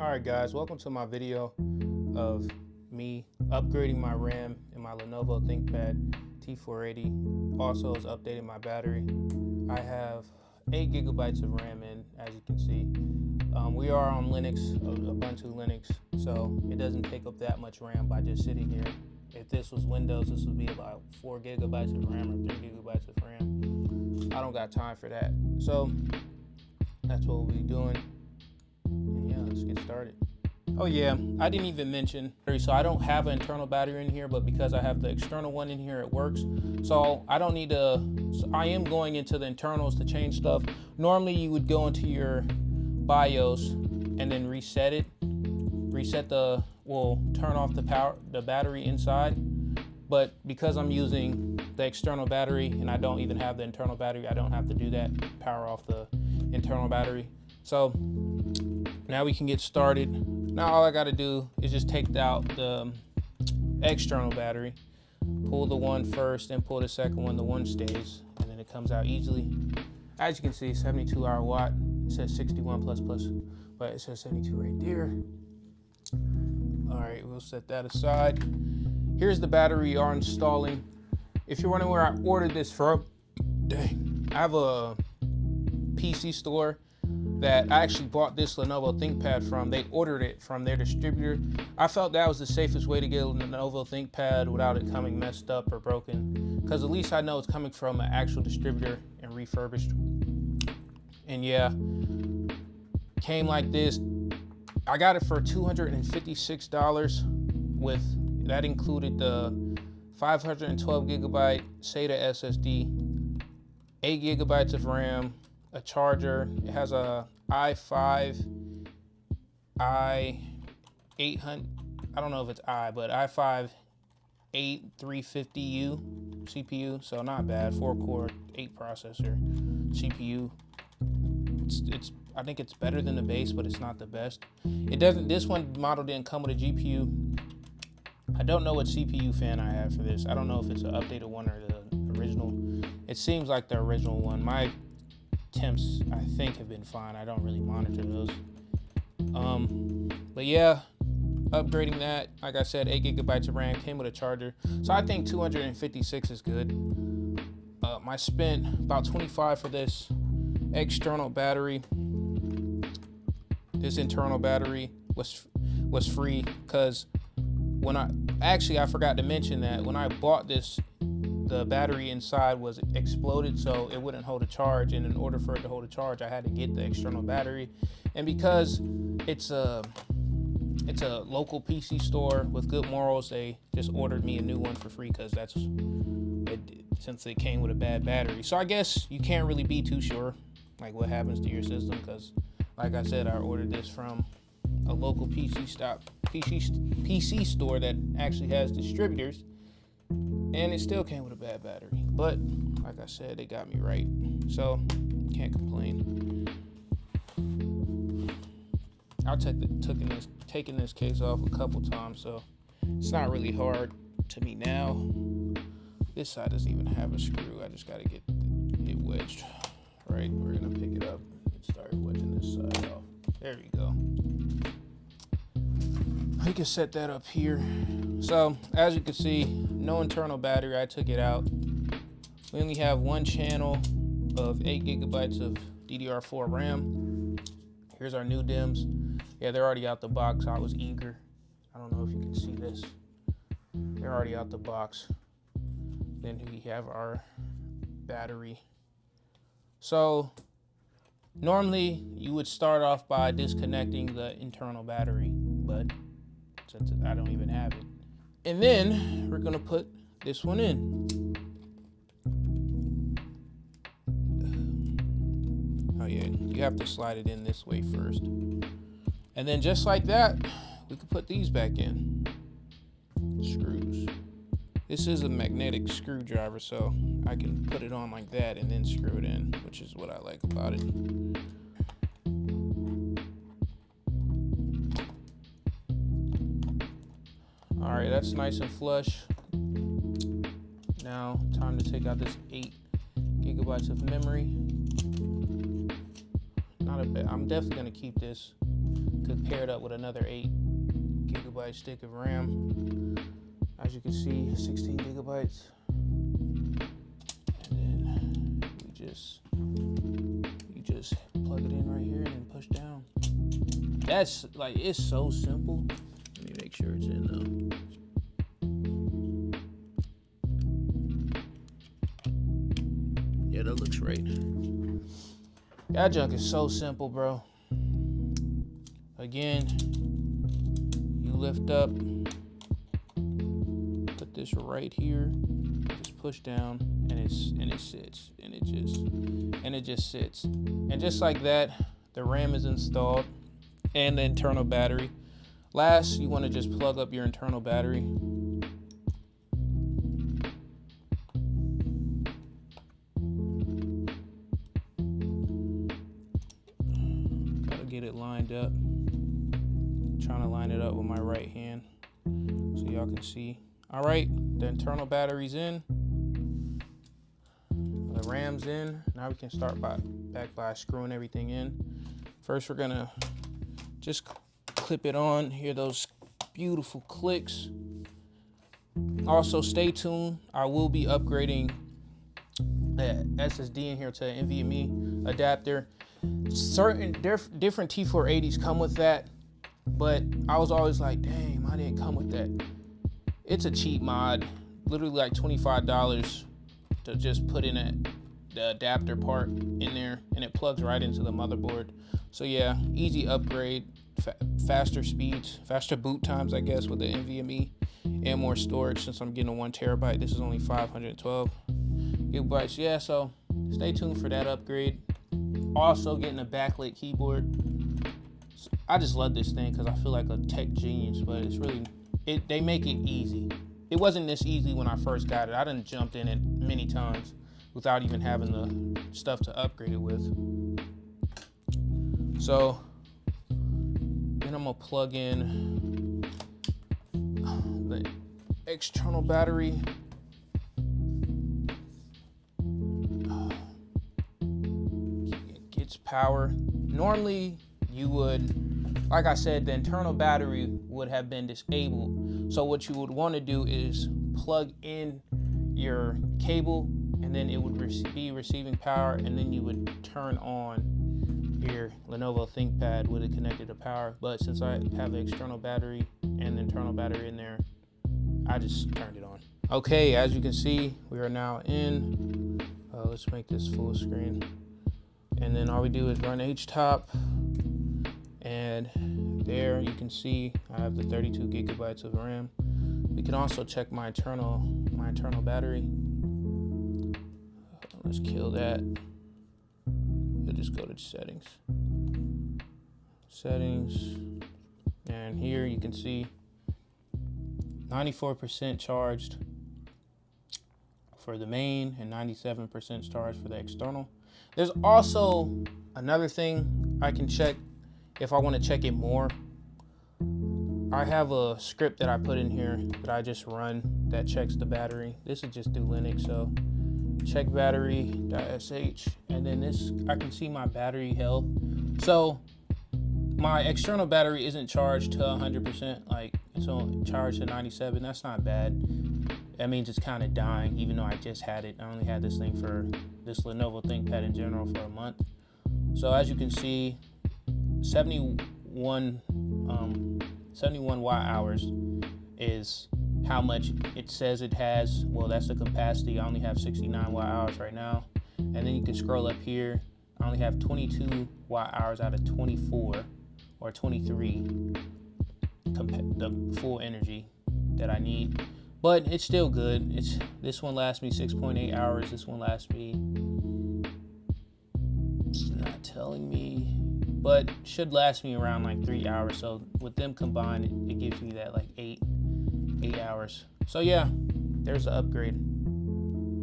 Alright guys, welcome to my video of me upgrading my RAM in my Lenovo Thinkpad T480. Also is updating my battery. I have 8 gigabytes of RAM in, as you can see. We are on Linux, Ubuntu Linux, so it doesn't take up that much RAM by just sitting here. If this was Windows, this would be about 4 gigabytes of RAM or 3 gigabytes of RAM. I don't got time for that. So that's what we'll be doing. And yeah, let's get started. Oh yeah, I didn't even mention, so I don't have an internal battery in here, but because I have the external one in here, it works. So I don't need to, I am going into the internals to change stuff. Normally you would go into your BIOS and then reset it. Turn off the battery inside. But because I'm using the external battery and I don't even have the internal battery, I don't have to do that, power off the internal battery. So now we can get started. Now all I gotta do is just take out the external battery, pull the one first, then pull the second one. The one stays, and then it comes out easily. As you can see, 72-hour watt. It says 61 plus, but it says 72 right there. All right, we'll set that aside. Here's the battery we are installing. If you're wondering where I ordered this from, I have a PC store that I actually bought this Lenovo ThinkPad from. They ordered it from their distributor. I felt that was the safest way to get a Lenovo ThinkPad without it coming messed up or broken, because at least I know it's coming from an actual distributor and refurbished. And yeah, came like this. I got it for $256 with, that included the 512 gigabyte SATA SSD, 8 gigabytes of RAM, a charger. It has a i5 i800, I don't know if it's but i5 8350U CPU, so not bad. 4-core 8 processor CPU. I think it's better than the base, but it's not the best. This one model didn't come with a GPU. I don't know what CPU fan I have for this. I don't know if it's an updated one or the original. It seems like the original one. My temps, I think, have been fine. I don't really monitor those. But yeah, upgrading that. Like I said, 8 gigabytes of RAM, came with a charger. So I think 256 is good. I spent about $25 for this external battery. This internal battery was free, because when I forgot to mention that when I bought this, the battery inside was exploded, so it wouldn't hold a charge. And in order for it to hold a charge, I had to get the external battery. And because it's a local PC store with good morals, they just ordered me a new one for free, because since it came with a bad battery. So I guess you can't really be too sure like what happens to your system, because like I said, I ordered this from a local PC store that actually has distributors, and it still came with a bad battery. But like I said, they got me right, so can't complain. I've taken this case off a couple times, so it's not really hard to me now. This side doesn't even have a screw. I just got to get it wedged. All right, we're gonna pick it up and start wedging this side off. There we go. I can set that up here. So as you can see, no internal battery. I took it out. We only have one channel of 8 gigabytes of DDR4 RAM. Here's our new DIMMs. Yeah, they're already out the box. I was eager. I don't know if you can see this. They're already out the box. Then we have our battery. So normally you would start off by disconnecting the internal battery, but since I don't even have it. And then we're gonna put this one in. Oh yeah, you have to slide it in this way first. And then just like that, we can put these back in. Screws. This is a magnetic screwdriver, so I can put it on like that and then screw it in, which is what I like about it. All right, that's nice and flush. Now, time to take out this 8 gigabytes of memory. Not a bad, I'm definitely gonna keep this, to pair it up with another 8 GB stick of RAM. As you can see, 16 gigabytes. And then you just plug it in right here and then push down. That's like, it's so simple. Let me make sure it's in though. Yeah, that looks right. That junk is so simple, bro. Again, you lift up, put this right here, just push down, and it sits, and it just sits. And just like that, the RAM is installed and the internal battery. Last, you want to just plug up your internal battery. Get it lined up. Trying to line it up with my right hand so y'all can see. All right, the internal battery's in, the RAM's in. Now we can start back by screwing everything in. First, we're gonna just clip it on. Hear those beautiful clicks. Also, stay tuned. I will be upgrading the SSD in here to an NVMe adapter. Certain different T480s come with that, but I was always like, dang, mine didn't come with that. It's a cheap mod, literally like $25 to just put in the adapter part in there, and it plugs right into the motherboard. So yeah, easy upgrade, faster speeds, faster boot times, I guess, with the NVMe, and more storage since I'm getting a 1 terabyte. This is only 512 gigabytes. Yeah, so stay tuned for that upgrade. Also getting a backlit keyboard. I just love this thing because I feel like a tech genius, but it's really, they make it easy. It wasn't this easy when I first got it. I done jumped in it many times without even having the stuff to upgrade it with. So then I'm gonna plug in the external battery. Power. Normally you would, like I said, the internal battery would have been disabled. So what you would want to do is plug in your cable, and then it would be receiving power, and then you would turn on your Lenovo Thinkpad with it connected to power. But since I have the external battery and the internal battery in there, I just turned it on. Okay, as you can see, we are now in. Let's make this full screen. And then all we do is run htop, and there you can see I have the 32 gigabytes of RAM. We can also check my internal battery. Let's kill that. We'll just go to settings, and here you can see 94% charged for the main and 97% charged for the external. There's also another thing I can check if I want to check it more. I have a script that I put in here that I just run that checks the battery. This is just through Linux, so check battery.sh, and then this, I can see my battery health. So my external battery isn't charged to 100%, like it's only charged to 97. That's not bad. That means it's kind of dying, even though I just had it. I only had this thing for this Lenovo ThinkPad in general for a month. So as you can see, 71 watt hours is how much it says it has. Well, that's the capacity. I only have 69 watt hours right now. And then you can scroll up here. I only have 22 watt hours out of 24 or 23, the full energy that I need. But it's still good. This one lasts me 6.8 hours. This one lasts me, it's not telling me, but should last me around like 3 hours. So with them combined, it gives me that like eight hours. So yeah, there's the upgrade.